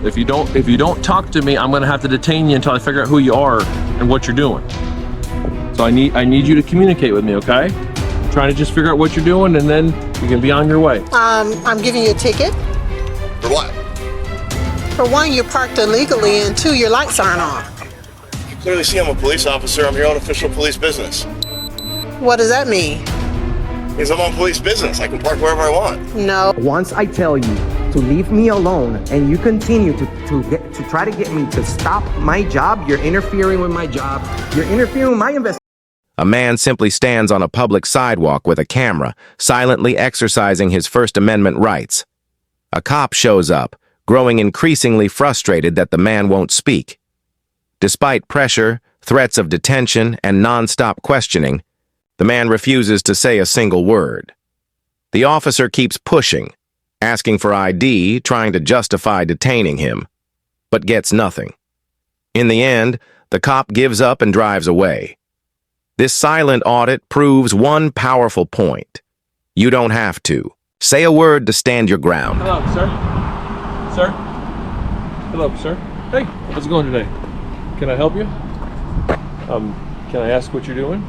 If you don't talk to me, I'm gonna have to detain you until I figure out who you are and what you're doing. So I need you to communicate with me, okay? I'm trying to just figure out what you're doing, and then you can be on your way. I'm giving you a ticket. For what? For one, you parked illegally, and two, your lights aren't on. You clearly see I'm a police officer. I'm here on official police business. What does that mean? Means I'm on police business. I can park wherever I want. No. Once I tell you to leave me alone and you continue to try to get me to stop my job, you're interfering with my job. You're interfering with my investigation. A man simply stands on a public sidewalk with a camera, silently exercising his First Amendment rights. A cop shows up, growing increasingly frustrated that the man won't speak. Despite pressure, threats of detention, and nonstop questioning, the man refuses to say a single word. The officer keeps pushing, asking for ID, trying to justify detaining him, but gets nothing. In the end, the cop gives up and drives away. This silent audit proves one powerful point. You don't have to. Say a word to stand your ground. Hello, sir. Sir? Hello, sir. Hey, how's it going today? Can I help you? Can I ask what you're doing?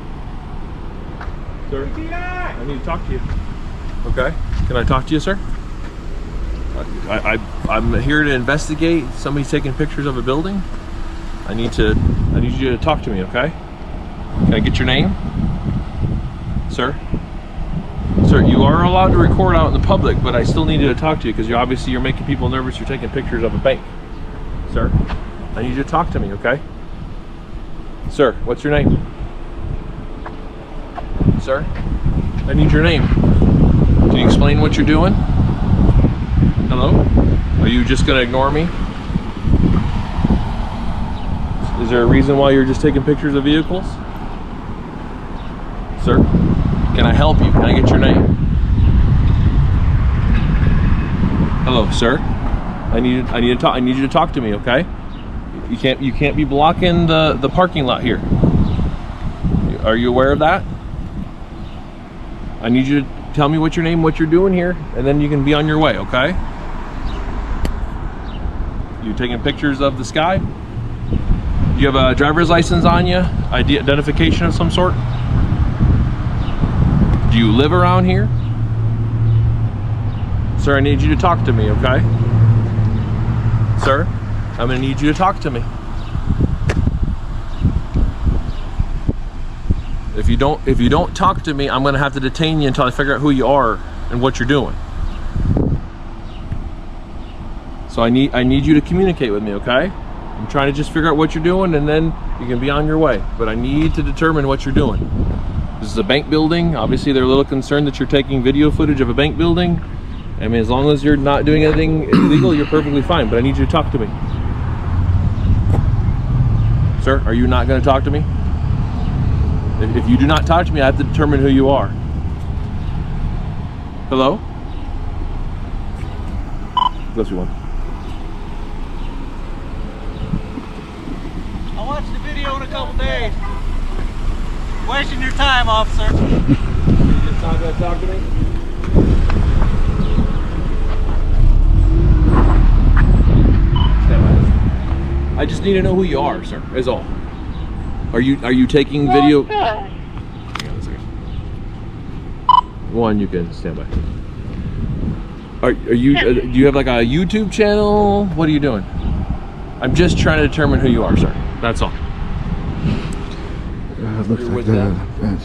Sir? I need to talk to you. Okay. Can I talk to you, sir? I'm here to investigate. Somebody's taking pictures of a building. I need you to talk to me, okay? Can I get your name? Sir? Sir, you are allowed to record out in the public, but I still need to talk to you because you're making people nervous. You're taking pictures of a bank. Sir, I need you to talk to me, okay? Sir, what's your name? Sir, I need your name. Can you explain what you're doing? Hello? Are you just gonna ignore me? Is there a reason why you're just taking pictures of vehicles? Sir, can I help you? Can I get your name? Hello, sir. I need you to talk to me, okay? You can't be blocking the parking lot here. Are you aware of that? I need you to tell me what your name, what you're doing here, and then you can be on your way, okay? You taking pictures of the sky? Do you have a driver's license on you? Identification of some sort? Do you live around here? Sir, I need you to talk to me, okay? Sir, I'm gonna need you to talk to me. If you don't talk to me, I'm gonna have to detain you until I figure out who you are and what you're doing. So I need you to communicate with me, okay? I'm trying to just figure out what you're doing, and then you can be on your way. But I need to determine what you're doing. This is a bank building. Obviously, they're a little concerned that you're taking video footage of a bank building. I mean, as long as you're not doing anything illegal, you're perfectly fine. But I need you to talk to me. Sir, are you not going to talk to me? If you do not talk to me, I have to determine who you are. Hello? Bless you one. I'll watch the video in a couple days. Wasting your time, officer. You're not going to talk to me? Stand by. I just need to know who you are, sir, is all. Are you taking video? Hang on a second. One, you can stand by. Are you? Do you have like a YouTube channel? What are you doing? I'm just trying to determine who you are, sir. That's all. Looks like the bench.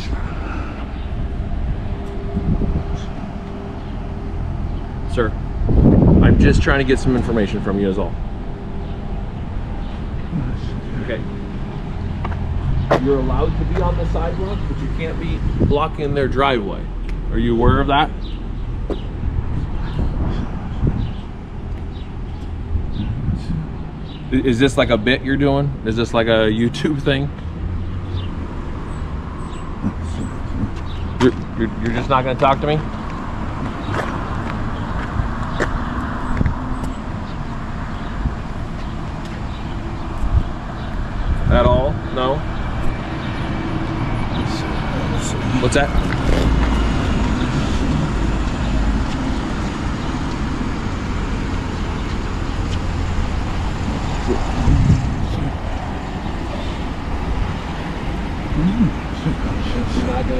Sir, I'm just trying to get some information from you, is all. Okay. You're allowed to be on the sidewalk, but you can't be blocking their driveway. Are you aware of that? Is this like a bit you're doing? Is this like a YouTube thing? You're just not going to talk to me? At all? No? What's that?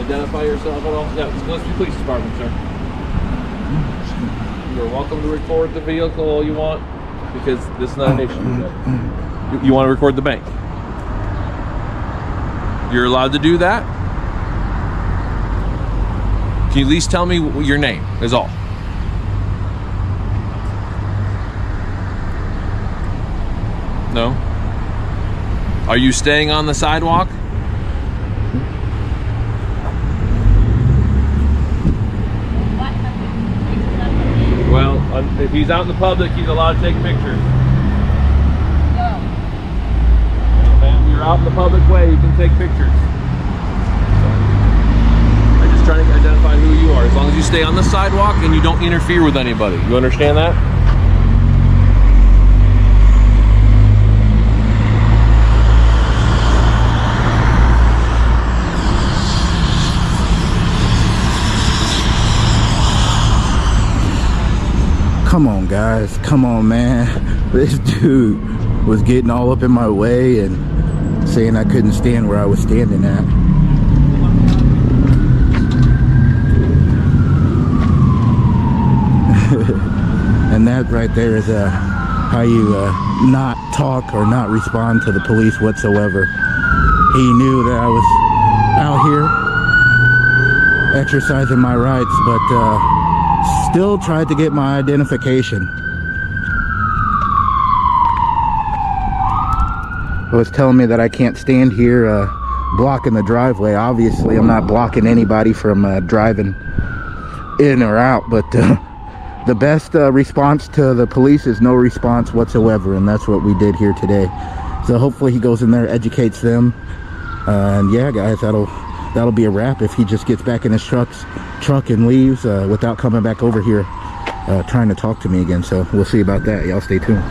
identify yourself at all? Yeah, it's Gillespie Police Department, sir. You're welcome to record the vehicle all you want, because this is not an issue. You want to record the bank? You're allowed to do that? Can you at least tell me your name, is all? No? Are you staying on the sidewalk? Well, if he's out in the public, he's allowed to take pictures. No. Ma'am, you're out in the public way, you can take pictures. I'm just trying to identify who you are. As long as you stay on the sidewalk and you don't interfere with anybody. You understand that? Come on, guys. Come on, man. This dude was getting all up in my way and saying I couldn't stand where I was standing at. And that right there is how you not talk or not respond to the police whatsoever. He knew that I was out here exercising my rights, but still tried to get my identification. It was telling me that I can't stand here blocking the driveway. Obviously, I'm not blocking anybody from driving in or out, but the best response to the police is no response whatsoever, and that's what we did here today. So hopefully he goes in there, educates them, and yeah, guys, that'll be a wrap if he just gets back in his truck and leaves without coming back over here trying to talk to me again. So we'll see about that. Y'all stay tuned.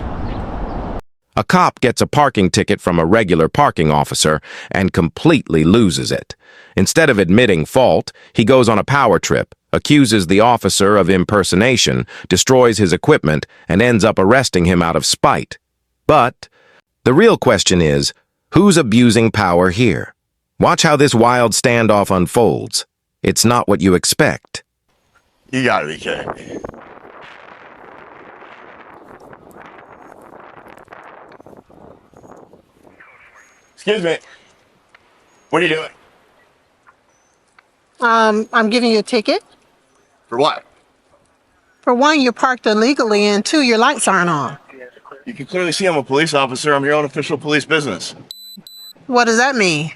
A cop gets a parking ticket from a regular parking officer and completely loses it. Instead of admitting fault, he goes on a power trip, accuses the officer of impersonation, destroys his equipment, and ends up arresting him out of spite. But the real question is, who's abusing power here? Watch how this wild standoff unfolds. It's not what you expect. You gotta be kidding me. Excuse me. What are you doing? I'm giving you a ticket. For what? For one, you're parked illegally, and two, your lights aren't on. You can clearly see I'm a police officer. I'm here on official police business. What does that mean?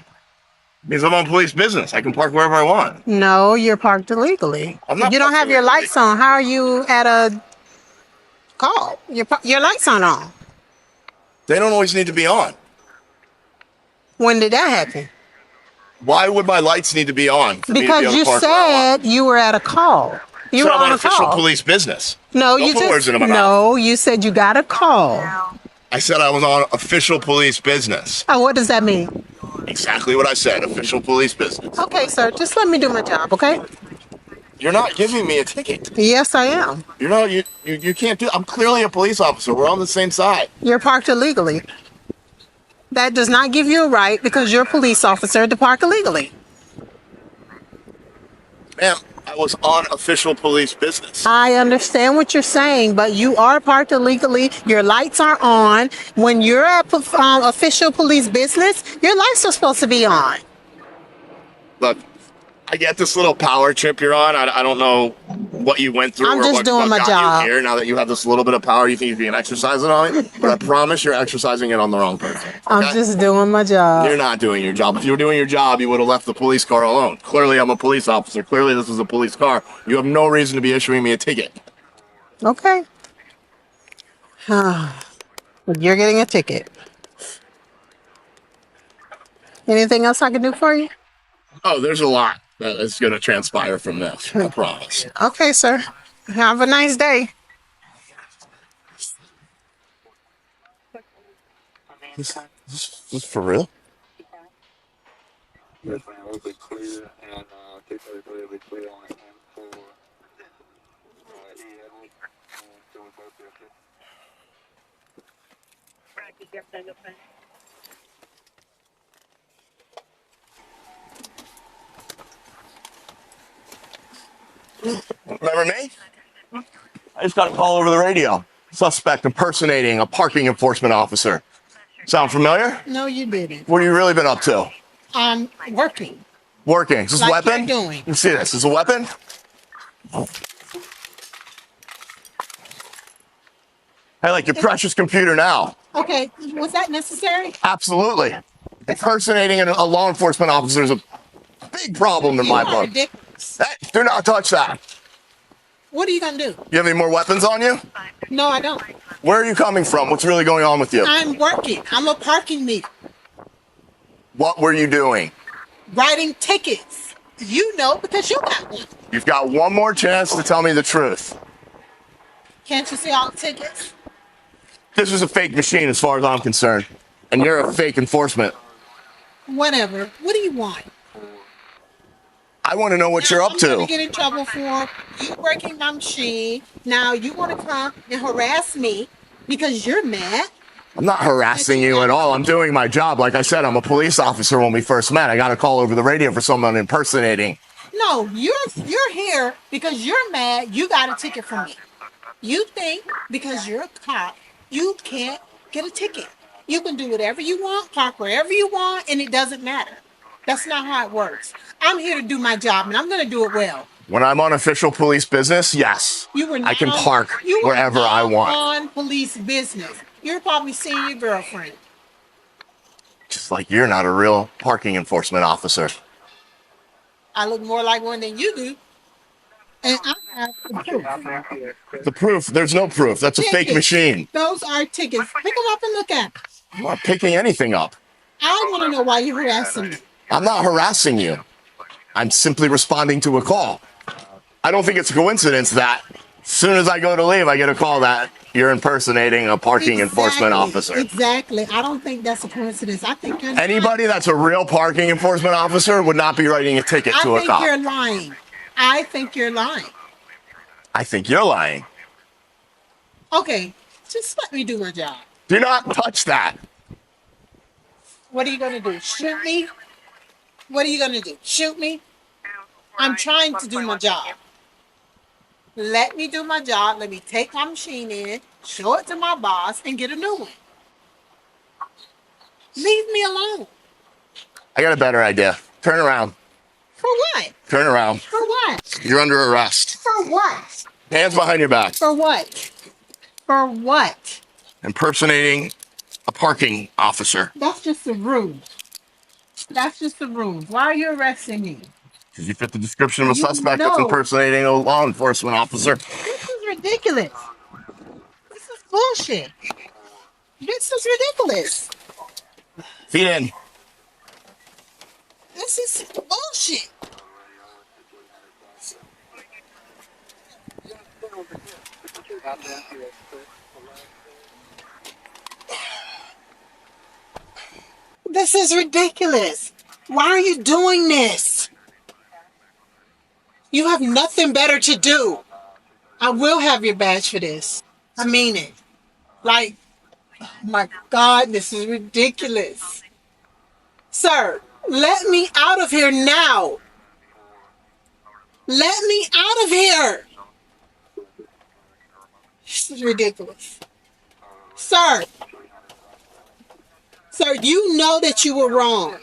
Means I'm on police business. I can park wherever I want. No, you're parked illegally. I'm not You don't parked have your illegally. lights on. How are you at a call? Your lights aren't on. They don't always need to be on. When did that happen? Why would my lights need to be on? For me to be Because able to you park where I want? said you were at a call. You So were I'm on on a official call. police business. No, Don't you put words just into my mouth. no. You said you got a call. I said I was on official police business. Oh, what does that mean? Exactly what I said. Official police business. Okay, sir, just let me do my job, okay? You're not giving me a ticket. Yes, I am. You're not. You can't do. I'm clearly a police officer. We're on the same side. You're parked illegally. That does not give you a right, because you're a police officer, to park illegally. Ma'am, I was on official police business. I understand what you're saying, but you are parked illegally. Your lights are on. When you're at official police business, your lights are supposed to be on. Look, I get this little power trip you're on. I don't know what you went through. I'm or just what, doing what my got job. You here. Now that you have this little bit of power, you think you can exercise it on it? But I promise you're exercising it on the wrong person. Okay? I'm just doing my job. You're not doing your job. If you were doing your job, you would have left the police car alone. Clearly, I'm a police officer. Clearly, this is a police car. You have no reason to be issuing me a ticket. Okay. You're getting a ticket. Anything else I can do for you? Oh, there's a lot that is going to transpire from this. I promise. Okay, sir. Have a nice day. This for real? Remember me? I just got a call over the radio. Suspect impersonating a parking enforcement officer. Sound familiar? No, you didn't. What have you really been up to? I'm working. Working. Is this a Like weapon? you're doing. You see this? Is this a weapon? I like your precious computer now. Okay, was that necessary? Absolutely. Impersonating a law enforcement officer is a big problem in my You are book. ridiculous. Hey, do not touch that. What are you gonna do? You have any more weapons on you? No, I don't. Where are you coming from? What's really going on with you? I'm working. I'm a parking meter. What were you doing? Writing tickets. You know because you got one. You've got one more chance to tell me the truth. Can't you see all the tickets? This is a fake machine as far as I'm concerned. And you're a fake enforcement. Whatever. What do you want? I want to know what you're up I'm gonna to. get in trouble for you breaking my machine. Now you want to come and harass me because you're mad. I'm not harassing you at all. I'm doing my job. Like I said, I'm a police officer when we first met. I got a call over the radio for someone impersonating. No, you're here because you're mad. You got a ticket from me. You think because you're a cop, you can't get a ticket. You can do whatever you want, park wherever you want, and it doesn't matter. That's not how it works. I'm here to do my job, and I'm going to do it well. When I'm on official police business, yes, You were I can not- park you were wherever I not want. on police business. You're probably seeing your girlfriend. Just like you're not a real parking enforcement officer. I look more like one than you do. And I have the proof. The proof, there's no proof. That's a fake Tickets. machine. Those are tickets. Pick them up and look at them. I'm not picking anything up. I want to know why you're harassing me. I'm not harassing you. I'm simply responding to a call. I don't think it's a coincidence that as soon as I go to leave, I get a call that you're impersonating a parking enforcement officer. Exactly. I don't think that's a coincidence. I think you're Anybody that's a real parking enforcement officer would not be writing a ticket to a I think cop. you're lying. I think you're lying. I think you're lying. Okay, just let me do my job. Do not touch that. What are you going to do? Shoot me? What are you going to do? Shoot me? I'm trying to do my job. Let me do my job. Let me take my machine in, show it to my boss, and get a new one. Leave me alone. I got a better idea. Turn around. For what? Turn around. For what? You're under arrest. For what? Hands behind your back. For what? For what? Impersonating a parking officer. That's just the rules. That's just the rules. Why are you arresting me? Because you fit the description of a You suspect that's know. impersonating a law enforcement officer. This is ridiculous. This is bullshit. This is ridiculous. Feet in. This is bullshit. This is ridiculous. Why are you doing this? You have nothing better to do. I will have your badge for this. I mean it. Like, oh my God, this is ridiculous. Sir, let me out of here now. Let me out of here. This is ridiculous. Sir. Sir, you know that you were wrong.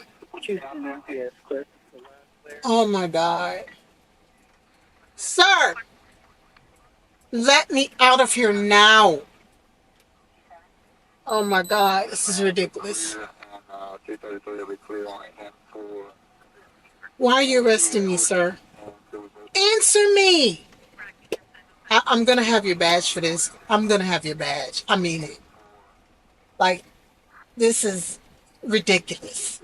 Oh my God. Sir, let me out of here now. Oh my God, this is ridiculous. Why are you arresting me, sir? Answer me. I'm gonna have your badge for this. I'm gonna have your badge. I mean it. Like, this is ridiculous.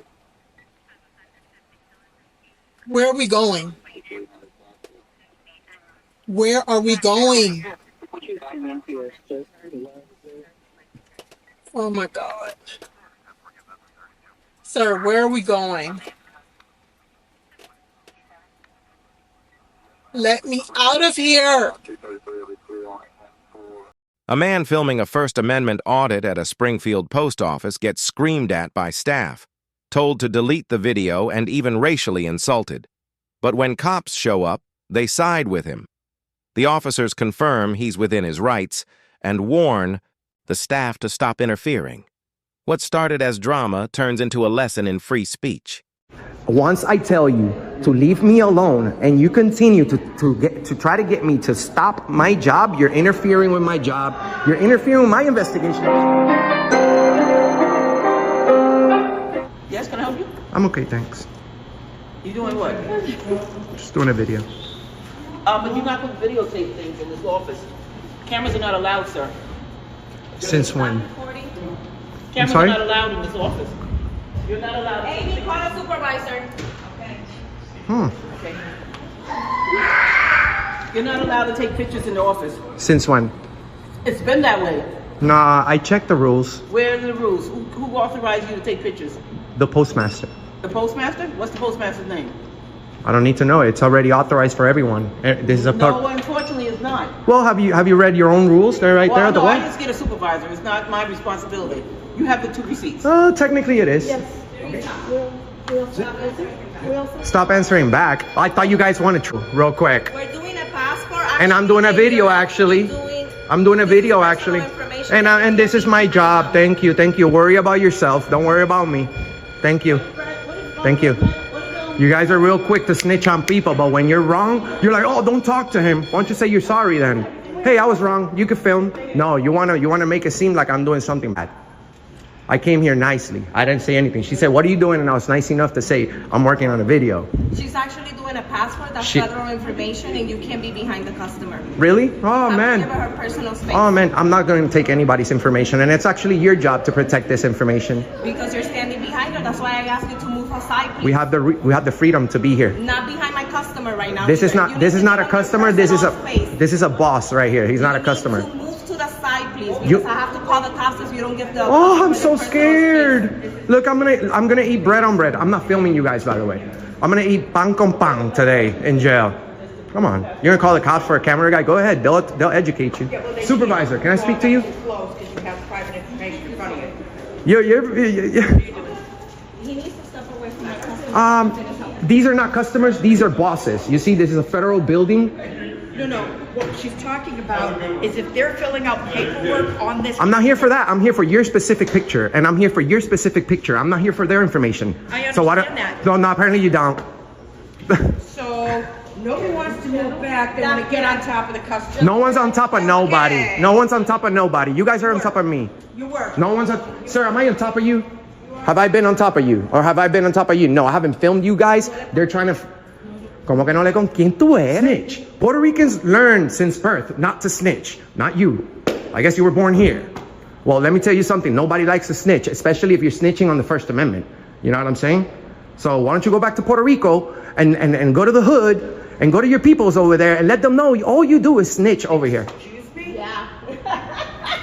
Where are we going? Where are we going? Oh my God. Sir, where are we going? Let me out of here. A man filming a First Amendment audit at a Springfield post office gets screamed at by staff, told to delete the video and even racially insulted. But when cops show up, They side with him. The officers confirm he's within his rights and warn the staff to stop interfering. What started as drama turns into a lesson in free speech. Once I tell you to leave me alone and you continue to try to get me to stop my job, you're interfering with my job, you're interfering with my investigation. Yes, can I help you? I'm okay, thanks. You doing what? Just doing a video. But you're not going to videotape things in this office. Cameras are not allowed, sir. Since when? Cameras sorry? are not allowed in this office. You're not allowed. Amy, call a supervisor. Okay. Okay. You're not allowed to take pictures in the office. Since when? It's been that way. Nah, I checked the rules. Where are the rules? Who authorized you to take pictures? The postmaster. The postmaster? What's the postmaster's name? I don't need to know. It's already authorized for everyone. This is a No, unfortunately, it's not. Well, have you read your own rules? They're right there. No, The I way. just get a supervisor. It's not my responsibility. You have the 2 receipts. Technically it is. Yes. Stop answering back. I thought you guys wanted to, real quick. We're doing a passport. And I'm doing a video actually. I'm doing a video actually. And this is my job. Thank you. Thank you. Worry about yourself. Don't worry about me. Thank you. Thank you. You guys are real quick to snitch on people, but when you're wrong, you're like, oh, don't talk to him. Why don't you say you're sorry then? Hey, I was wrong. You could film. No, you wanna make it seem like I'm doing something bad. I came here nicely. I didn't say anything. She said, what are you doing? And I was nice enough to say, I'm working on a video. She's actually doing a passport. That's federal information, and you can't be behind the customer. Really? Oh, You man. have to give her personal space. Oh, man. I'm not going to take anybody's information. And it's actually your job to protect this information. Because you're standing behind her. That's why I asked you to move aside, please. We have the freedom to be here. Not behind my customer right now. This is either. not You this need is to not a give her customer. This is personal space. this is a boss right here. He's not a You customer. need to move to the side, please, because You- I have to call the cops if you don't give the. Oh, I'm so personal scared. space. Look, I'm gonna eat bread on bread. I'm not filming you guys, by the way. I'm gonna eat pan con pan today in jail. Come on, you're gonna call the cops for a camera guy? Go ahead. They'll educate you. Supervisor, can I speak to you? You're He needs to step away from my customer. these are not customers. These are bosses. You see, this is a federal building. No. What she's talking about is if they're filling out paperwork on this. I'm not here for that. I'm here for your specific picture, and I'm here for your specific picture. I'm not here for their information. I So why understand that. No, apparently you don't. So nobody wants to move back. They want to get on top of the customer. No one's on top of nobody. Okay. No one's on top of nobody. You guys are on top of me. You work. No one's on. Sir, am I on top of you? Have I been on top of you? Or have I been on top of you? No, I haven't filmed you guys. They're trying to. Como que no le con quién tú eres? Snitch. Puerto Ricans learn since birth not to snitch. Not you. I guess you were born here. Well, let me tell you something. Nobody likes to snitch, especially if you're snitching on the First Amendment. You know what I'm saying? So why don't you go back to Puerto Rico and go to the hood and go to your peoples over there and let them know all you do is snitch over here. Excuse me? Yeah.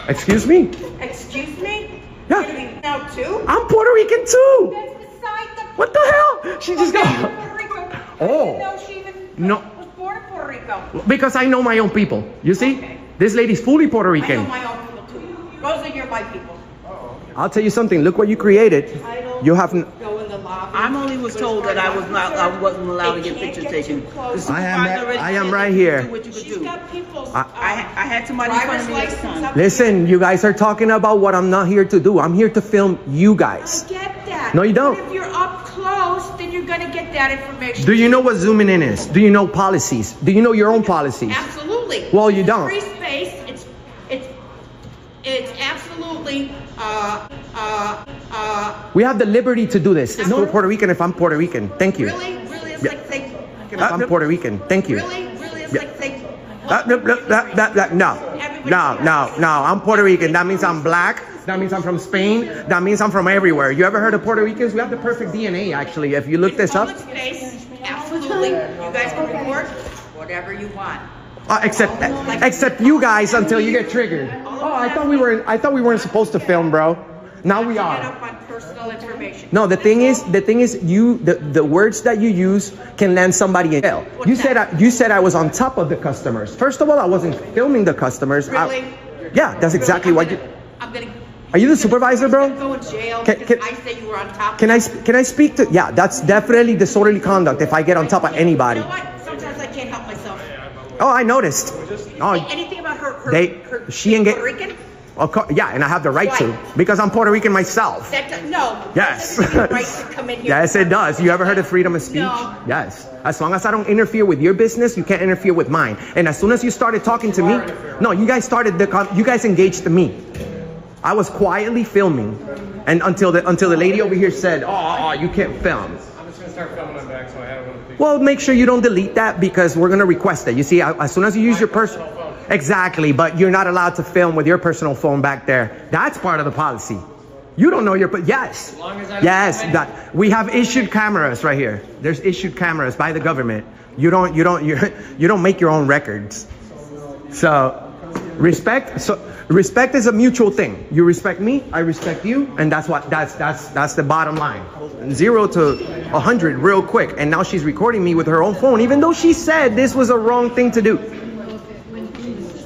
Excuse me? Excuse me? Yeah. You're gonna be now too? I'm Puerto Rican too. That's beside the. What the hell? She just got. Puerto Rico. Oh. I didn't know she even No. was born in Puerto Rico. Because I know my own people. You see? Okay. This lady's fully Puerto I Rican. know my own people too. Those are your white people. I'll tell you something. Look what you created. You have. Go in the lobby. I'm only was told that I wasn't allowed to get pictures taken. The I am supervisor already I am said right that you here. could do what you could She's do. got people's I had somebody in front driver's of me at the license time. up. Listen, you guys are talking about what I'm not here to do. I'm here to film you guys. I get that. No, you don't. But if you're up close, then you're gonna get that information. Do you know what zooming in is? Do you know policies? Do you know your own policies? Absolutely. Well, you It's don't. Free space. It's absolutely. We have the liberty to do this. No Puerto Rican if I'm Puerto Rican. Thank you. Really, it's Yeah. like saying. If I'm Puerto Rican. Thank you. Really, it's Yeah. like saying. No. I'm Puerto Rican. That means I'm black. That means I'm from Spain. That means I'm from everywhere. You ever heard of Puerto Ricans? We have the perfect DNA, actually. If you look this up. Public space. Absolutely. You guys can report whatever you want. Except you guys until you get triggered. Oh, I thought we weren't supposed to film, bro. Now we Get are. up on personal information. No, the thing is, the words that you use can land somebody in jail. You said I was on top of the customers. First of all, I wasn't filming the customers. Really? Yeah, that's exactly what you. I'm gonna. Are you the supervisor, bro? Go in jail Can- because can- I say you were on top. Can I speak to? Yeah, that's definitely disorderly conduct. If I get on top of anybody. You know what? Sometimes I can't help myself. Oh, I noticed. Oh, Anything about her she engaged. Puerto Rican? Yeah, and I have the right Why? to because I'm Puerto Rican myself. No. Yes. That doesn't give you the right to come in here. Yes, it does. You ever heard of freedom of speech? No. Yes. As long as I don't interfere with your business, you can't interfere with mine. And as soon as you started talking to me, no, you guys you guys engaged me. I was quietly filming, and until the lady over here said, "Oh, you can't film." I'm just gonna start filming my back, so I have one. Well, make sure you don't delete that because we're gonna request it. You see, as soon as you use your personal phone. Exactly, but you're not allowed to film with your personal phone back there. That's part of the policy. You don't know yes. Yes, we have issued cameras right here. There's issued cameras by the government. You don't make your own records. So respect is a mutual thing. You respect me, I respect you, and that's the bottom line. 0 to 100 real quick. And now she's recording me with her own phone, even though she said this was a wrong thing to do.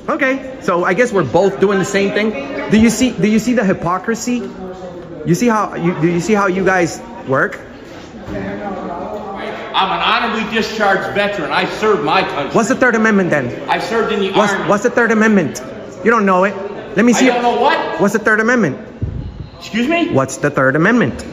Okay, so I guess we're both doing the same thing. Do you see the hypocrisy? Do you see how you guys work? I'm an honorably discharged veteran. I served my country. What's the Third Amendment then? I served in the Army. What's the Third Amendment? You don't know it. Let me see. I don't know what? What's the Third Amendment? Excuse me? What's the Third Amendment?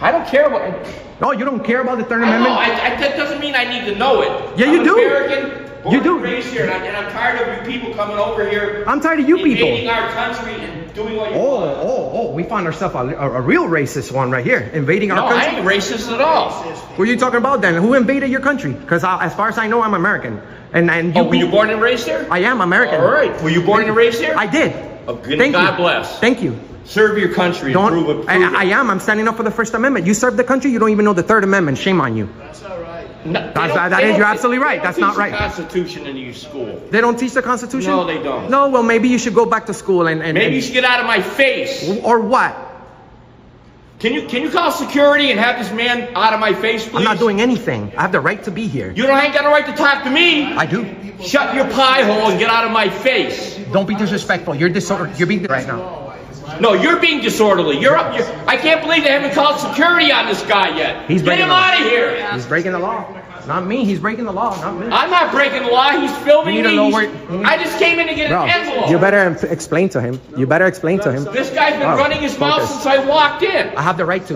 I don't care what. No, you don't care about the Third Amendment? No, that doesn't mean I need to know it. Yeah, you do. American. You do. Raised here, and I'm tired of you people coming over here. I'm tired of you people invading our country and doing what you want. Oh! We found ourselves a real racist one right here, invading our country. No, I ain't racist at all. What are you talking about then? Who invaded your country? Because as far as I know, I'm American. And were you born and raised here? I am American. All right. Were you born and raised here? I did. God bless. Thank you. Serve your country. Prove it. I am. I'm standing up for the First Amendment. You serve the country. You don't even know the Third Amendment. Shame on you. That's all right. No, you're absolutely right. That's not right. The Constitution in your school. They don't teach the Constitution? No, they don't. No, well, maybe you should go back to school and maybe you should get out of my face. Or what? Can you call security and have this man out of my face, please? I'm not doing anything. I have the right to be here. You ain't got a right to talk to me. I do. Shut your pie hole and get out of my face. Don't be disrespectful. You're being right now. No, you're being disorderly. I can't believe they haven't called security on this guy yet. Get him out of here. He's breaking the law. Not me. He's breaking the law. Not me. I'm not breaking the law. He's filming me. I just came in to get an envelope. You better explain to him. This guy's been running his mouth since I walked in. I have the right to.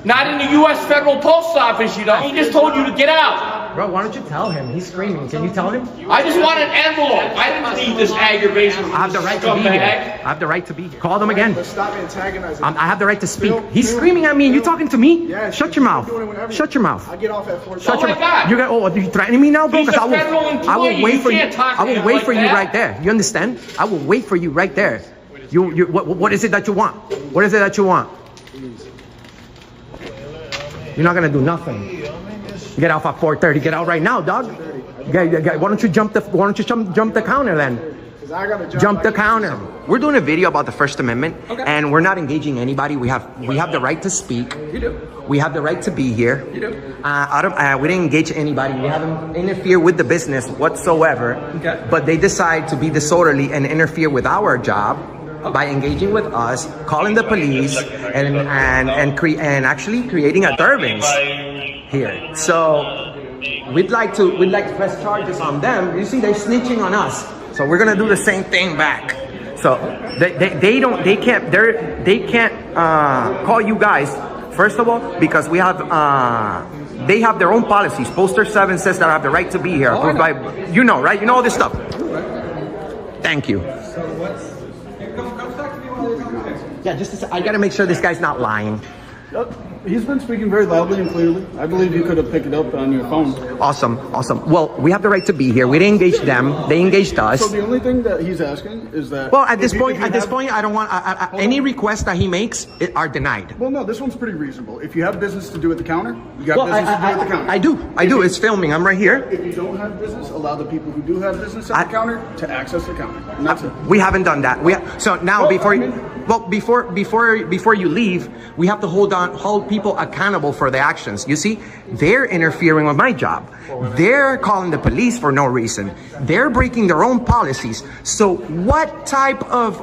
Not in the U.S. Federal Post Office, you don't. He just told you to get out. Bro, why don't you tell him? He's screaming. Can you tell him? I just want an envelope. I didn't need this aggravation. I have the right to be here. I have the right to be here. Call them again. Stop antagonizing. I have the right to speak. He's screaming at me and you talking to me? Shut your mouth. Shut your mouth. I get off at 4. Shut your mouth. Are you threatening me now, bro? He's a federal employee. I will wait for you. I will wait for you right there. You understand? I will wait for you right there. What is it that you want? What is it that you want? You're not gonna do nothing. Get off at 4:30. Get out right now, dog. Why don't you jump the counter then? Jump the counter. We're doing a video about the First Amendment, and we're not engaging anybody. We have the right to speak. You do. We have the right to be here. You do. We didn't engage anybody. We haven't interfered with the business whatsoever. Okay. But they decide to be disorderly and interfere with our job by engaging with us, calling the police, and actually creating a disturbance here. So we'd like to press charges on them. You see, they're snitching on us. So we're gonna do the same thing back. So they can't call you guys. First of all, because we have they have their own policies. Poster 7 says that I have the right to be here. Approved by, right? You know all this stuff. Thank you. Yeah, I gotta make sure this guy's not lying. He's been speaking very loudly and clearly. I believe you could have picked it up on your phone. Awesome. Well, we have the right to be here. We didn't engage them. They engaged us. So the only thing that he's asking is that... Well, at this point, I don't want... any requests that he makes are denied. Well, no, this one's pretty reasonable. If you have business to do at the counter, you got business to do at the counter. I do. It's filming. I'm right here. If you don't have business, allow the people who do have business at the counter to access the counter. And that's it. We haven't done that. So now, before you leave, we have to hold people accountable for the actions. You see, they're interfering with my job. They're calling the police for no reason. They're breaking their own policies. So what type of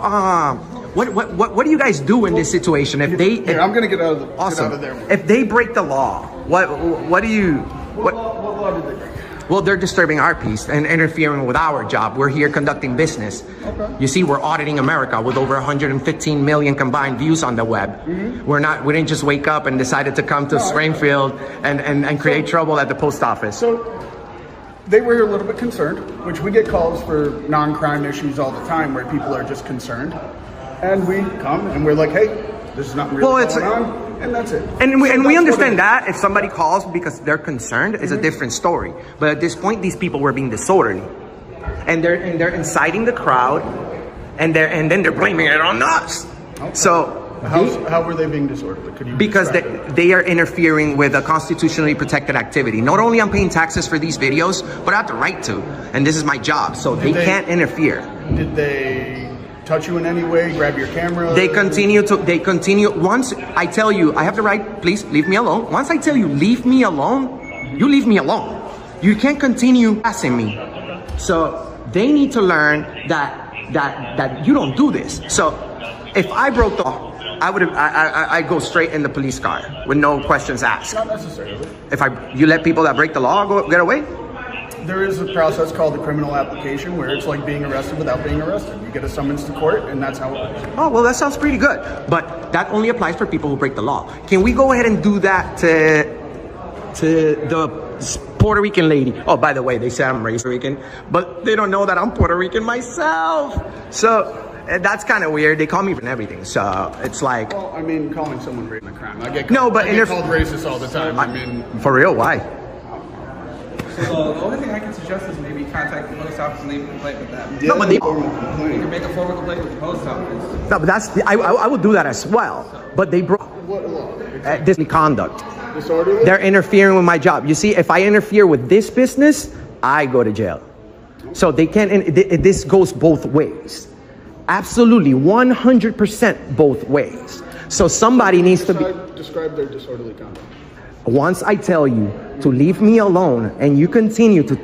what do you guys do in this situation if they? I'm gonna get out of there. If they break the law, what do you? What law did they break? Well, they're disturbing our peace and interfering with our job. We're here conducting business. Okay. You see, we're auditing America with over 115 million combined views on the web. We didn't just wake up and decided to come to Springfield and create trouble at the post office. So they were a little bit concerned, which we get calls for non-crime issues all the time where people are just concerned. And we come and we're like, hey, this is not really going on. And that's it. And we understand that if somebody calls because they're concerned, it's a different story. But at this point, these people were being disorderly, and they're inciting the crowd, and then they're blaming it on us. Okay. So how were they being disorderly? Could you because they are interfering with a constitutionally protected activity. Not only I'm paying taxes for these videos, but I have the right to, and this is my job. So they can't interfere. Did they touch you in any way? Grab your camera? They continue. Once I tell you I have the right, please leave me alone. Once I tell you leave me alone, you leave me alone. You can't continue harassing me. So they need to learn that you don't do this. So if I broke the law, I go straight in the police car with no questions asked. Not necessarily. If you let people that break the law get away. There is a process called the criminal application where it's like being arrested without being arrested. You get a summons to court, and that's how it works. Oh, well, that sounds pretty good. But that only applies for people who break the law. Can we go ahead and do that to the Puerto Rican lady? Oh, by the way, they say I'm Puerto Rican, but they don't know that I'm Puerto Rican myself. So that's kind of weird. They call me for everything. So it's like... Well, I mean, calling someone racist a crime. I get called racist all the time. I mean... For real? Why? So the only thing I can suggest is maybe contact the post office and leave a complaint with them. Yeah, no, but you can make a formal complaint with the post office. No, but I would do that as well. But they broke this conduct. Disorderly? They're interfering with my job. You see, if I interfere with this business, I go to jail. So they can't. This goes both ways. Absolutely, 100% both ways. So somebody needs to describe their disorderly conduct. Once I tell you to leave me alone and you continue to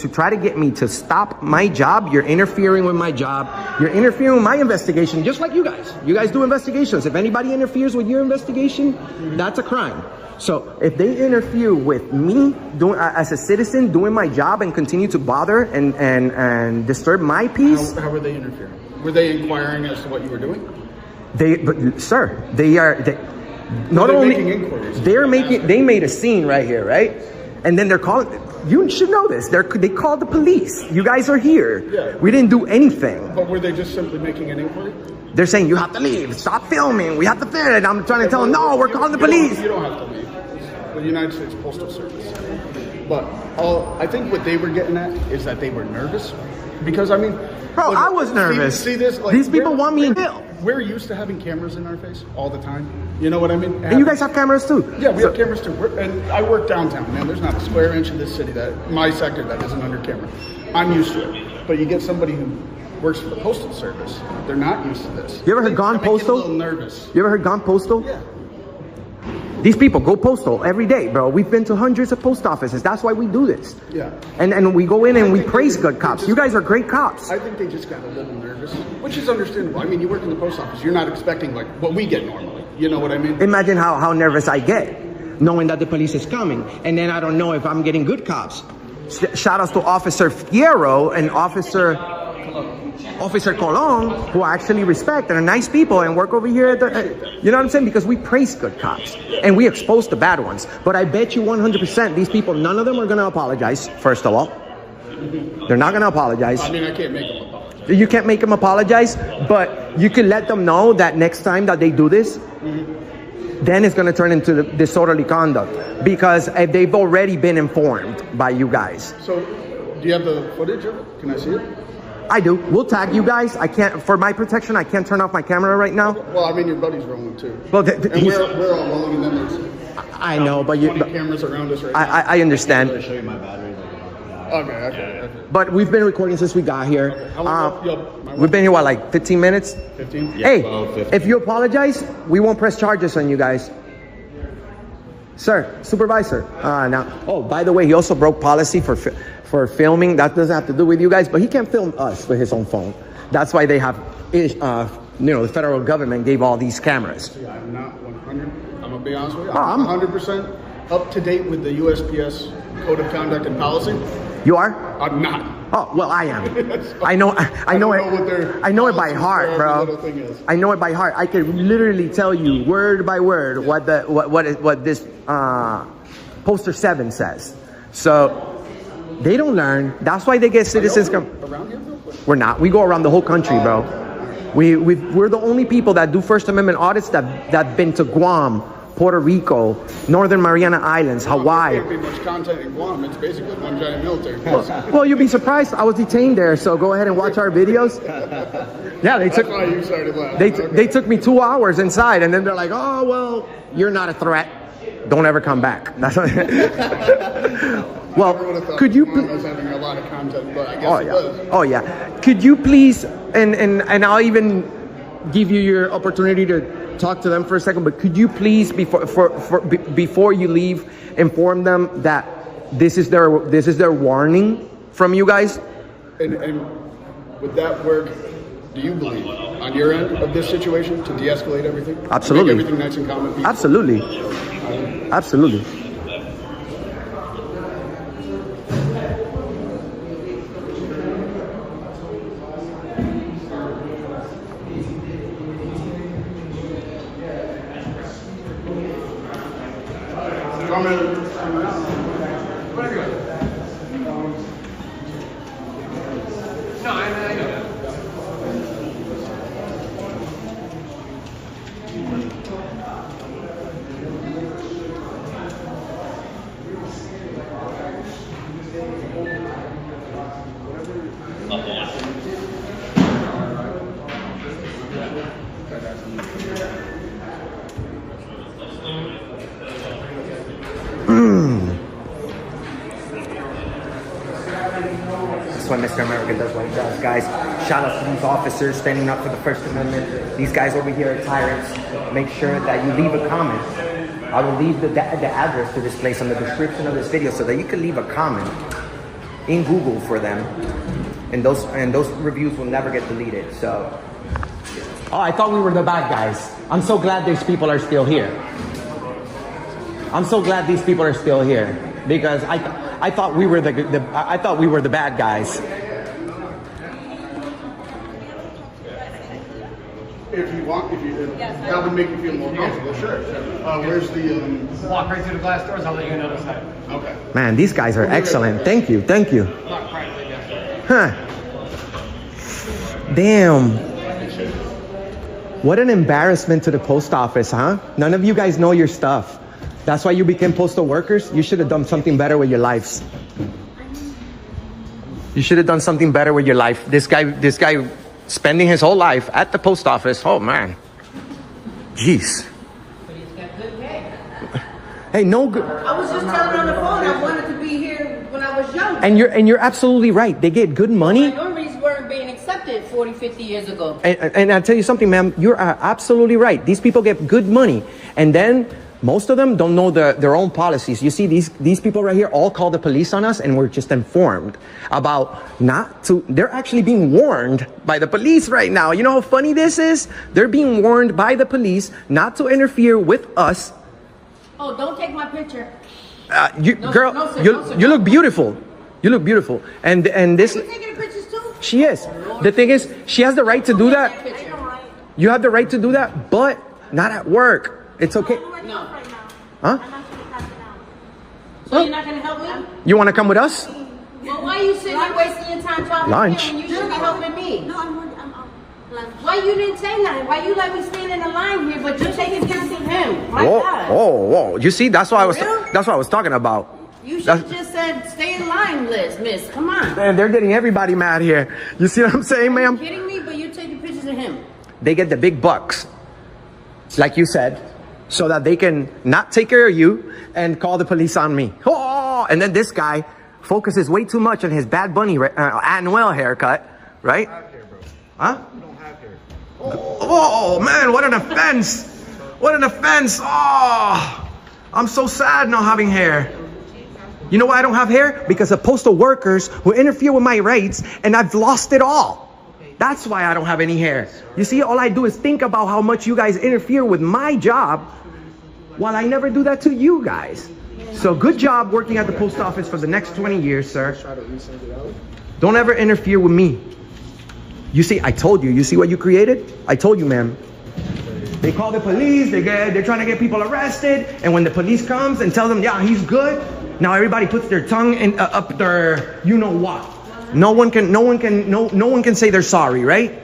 try to get me to stop my job, you're interfering with my job. You're interfering with my investigation, just like you guys. You guys do investigations. If anybody interferes with your investigation, that's a crime. So if they interfere with me as a citizen doing my job and continue to bother and disturb my peace. How were they interfering? Were they inquiring as to what you were doing? They made a scene right here, right? And then they're calling, you should know this, they called the police. You guys are here. Yeah. We didn't do anything. But were they just simply making an inquiry? They're saying, you have to leave, stop filming, we have to film it. I'm trying to tell them, no, we're calling the police. You don't have to leave. It's the United States Postal Service. But I think what they were getting at is that they were nervous. Because, I mean... Bro, I was nervous. See this? Like, these people want me in jail. We're used to having cameras in our face all the time. You know what I mean? And you guys have cameras too? Yeah, we have cameras too. And I work downtown, man. There's not a square inch of this city my sector that isn't under camera. I'm used to it. But you get somebody who works for the Postal Service, they're not used to this. You ever heard Gone Postal? A little nervous. You ever heard Gone Postal? Yeah. These people go postal every day, bro. We've been to hundreds of post offices. That's why we do this. Yeah. And we go in and we praise good cops. You guys are great cops. I think they just got a little nervous, which is understandable. I mean, you work in the post office. You're not expecting like what we get normally. You know what I mean? Imagine how nervous I get knowing that the police is coming. And then I don't know if I'm getting good cops. Shout outs to Officer Fierro and Officer Colon, who I actually respect and are nice people and work over here you know what I'm saying? Because we praise good cops and we expose the bad ones. But I bet you 100% these people, none of them are going to apologize, first of all. They're not going to apologize. I mean, I can't make them apologize. You can't make them apologize, but you can let them know that next time that they do this, then it's going to turn into disorderly conduct. Because if they've already been informed by you guys. So, do you have the footage of it? Can I see it? I do. We'll tag you guys. I can't, for my protection, I can't turn off my camera right now. Well, I mean, your buddy's rolling too. Well, and we're all rolling, and then there's I know, but 20 cameras around us right now. I understand. I'm show you my battery. Okay. But we've been recording since we got here. Okay. How long we've been here, what, like 15 minutes? 15? Yeah, hey, if you apologize, we won't press charges on you guys. Sir, supervisor. Now, oh, by the way, he also broke policy for filming. That doesn't have to do with you guys, but he can't film us with his own phone. That's why they have, the federal government gave all these cameras. I'm not 100. I'm gonna be honest with you. I'm 100%. up to date with the USPS Code of Conduct and Policy? You are? I'm not. Oh, well, I am. I know it. I know it by heart, bro. I know it by heart. I could literally tell you word by word what this poster 7 says. So they don't learn. That's why they get citizens come. Around here? We're not. We go around the whole country, bro. We're the only people that do First Amendment audits that've been to Guam, Puerto Rico, Northern Mariana Islands, Hawaii. There can't be much content in Guam. It's basically one giant military base. Well, you'd be surprised. I was detained there, so go ahead and watch our videos. Yeah, That's why you started laughing. They took me 2 hours inside, and then they're like, "Oh, well, you're not a threat. Don't ever come back." That's what well, could you? Guam was having a lot of content, but I guess it does. Oh yeah. Could you please? And I'll even give you your opportunity to talk to them for a second. But could you please, before you leave, inform them that this is their warning from you guys? And would that work? Do you believe on your end of this situation to de-escalate everything? Absolutely. Make everything nice and calm and peaceful? Absolutely. Absolutely. That's what Mr. America does what he does, guys. Shout out to these officers standing up for the First Amendment. These guys over here are tyrants. Make sure that you leave a comment. I will leave the address to this place in the description of this video so that you can leave a comment in Google for them. And those reviews will never get deleted. So, oh, I thought we were the bad guys. I'm so glad these people are still here. I'm so glad these people are still here because I thought we were the bad guys. If you want, that would make you feel more comfortable, sure. Where's the Walk right through the glass doors, I'll let you in on the side. Okay. Man, these guys are excellent. Thank you. Thank you. Huh. Damn. What an embarrassment to the post office, huh? None of you guys know your stuff. That's why you became postal workers? You should have done something better with your lives. You should have done something better with your life. This guy spending his whole life at the post office. Oh man. Jeez. Hey, no good. I was just telling her on the phone I wanted to be here when I was young. And you're absolutely right. They get good money. Minorities weren't being accepted 40, 50 years ago. And I'll tell you something, ma'am. You're absolutely right. These people get good money. And then most of them don't know their own policies. You see, these people right here all call the police on us, and we're just informed about not to. They're actually being warned by the police right now. You know how funny this is? They're being warned by the police not to interfere with us. Oh, don't take my picture. You look beautiful. You look beautiful. And this. Are you taking pictures too? She is. The thing is, she has the right to do that. You have the right to do that, but not at work. It's okay. No. Huh? So you're not going to help me? You want to come with us? Well, why are you sitting here wasting your time talking Lunch. to me when you should be helping me? No, I'm why you didn't say nothing? Why you let me stand in the line here, but you're taking pictures of him? My God. Whoa. You see, that's what I was talking about. You should have just said, stay in line, miss. Come on. Man, they're getting everybody mad here. You see what I'm saying, ma'am? Are you kidding me? But you're taking pictures of him. They get the big bucks, like you said, so that they can not take care of you and call the police on me. Oh, and then this guy focuses way too much on his Bad Bunny Anuel haircut, right? Huh? Oh man, what an offense! What an offense! Oh, I'm so sad not having hair. You know why I don't have hair? Because of postal workers who interfere with my rights, and I've lost it all. That's why I don't have any hair. You see, all I do is think about how much you guys interfere with my job, while I never do that to you guys. So good job working at the post office for the next 20 years, sir. Don't ever interfere with me. You see, I told you. You see what you created? I told you, ma'am. They call the police. They're trying to get people arrested. And when the police comes and tells them, yeah, he's good. Now everybody puts their tongue in, up their, you know what? No one can say they're sorry, right?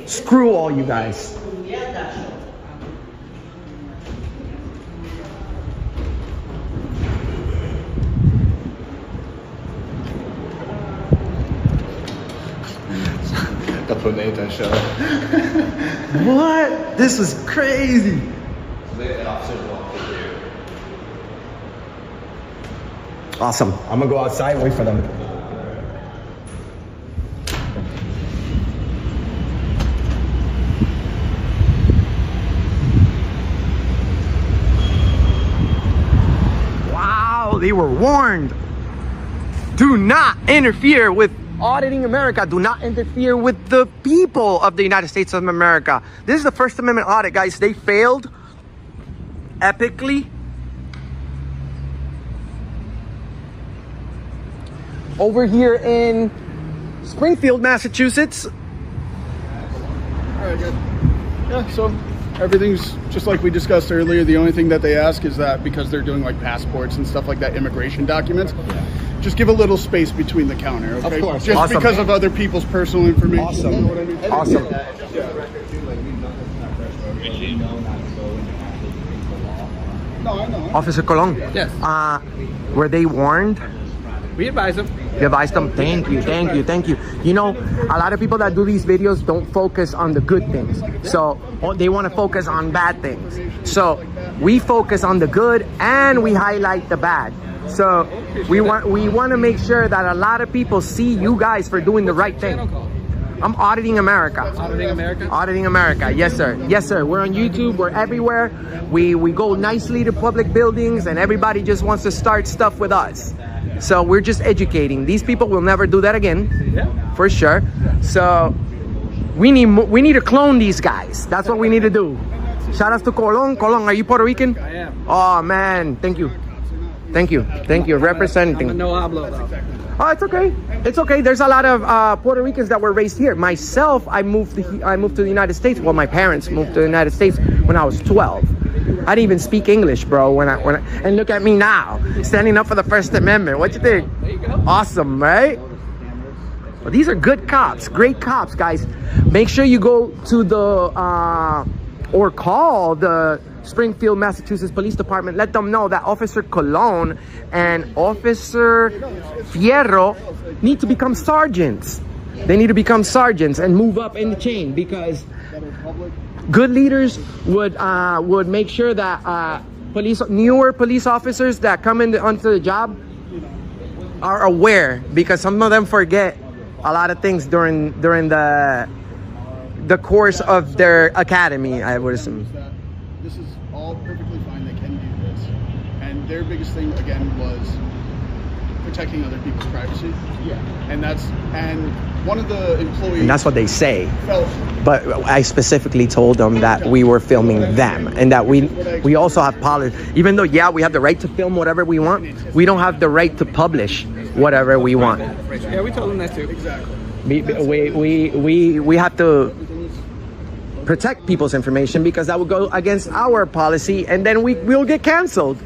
Screw all you guys. What? This was crazy. Awesome. I'm gonna go outside and wait for them. Wow, they were warned. Do not interfere with auditing America. Do not interfere with the people of the United States of America. This is the First Amendment audit, guys. They failed epically. Over here in Springfield, Massachusetts. All right, good. Yeah, so everything's just like we discussed earlier. The only thing that they ask is that because they're doing like passports and stuff like that, immigration documents, just give a little space between the counter, okay? Of course. Just Awesome. Because of other people's personal information. Awesome. You know what I mean? Awesome. No, I know. Officer Colon. Yes. Were they warned? We advise them. You advised them. Thank you, thank you, thank you. You know, a lot of people that do these videos don't focus on the good things. So they want to focus on bad things. So we focus on the good and we highlight the bad. So we want to make sure that a lot of people see you guys for doing the right thing. I'm auditing America. Auditing America? Auditing America. Yes, sir. Yes, sir. We're on YouTube. We're everywhere. We go nicely to public buildings and everybody just wants to start stuff with us. So we're just educating. These people will never do that again. Yeah. For sure. So we need to clone these guys. That's what we need to do. Shout out to Colon. Colon, are you Puerto Rican? I am. Oh, man. Thank you. Thank you. Thank you. Representing. I'm a no hablo, though. Oh, it's okay. It's okay. There's a lot of Puerto Ricans that were raised here. Myself, I moved to the United States. Well, my parents moved to the United States when I was 12. I didn't even speak English, bro. When I and look at me now, standing up for the First Amendment. What you think? There you go. Awesome, right? Well, these are good cops, great cops, guys. Make sure you go to the or call the Springfield, Massachusetts Police Department. Let them know that Officer Colon and Officer Fierro need to become sergeants. They need to become sergeants and move up in the chain, because good leaders would make sure that newer police officers that come onto the job are aware, because some of them forget a lot of things during the course of their academy, I would assume. This is all perfectly fine. They can do this. And their biggest thing, again, was protecting other people's privacy. Yeah. And one of the employees... And that's what they say. Felt, but I specifically told them that we were filming them, and that we also have policy. Even though, yeah, we have the right to film whatever we want, we don't have the right to publish whatever we want. Yeah, we told them that too. Exactly. We have to protect people's information, because that would go against our policy, and then we'll get canceled.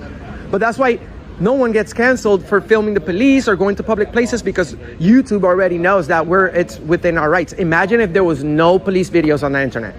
But that's why no one gets canceled for filming the police or going to public places, because YouTube already knows that it's within our rights. Imagine if there was no police videos on the internet.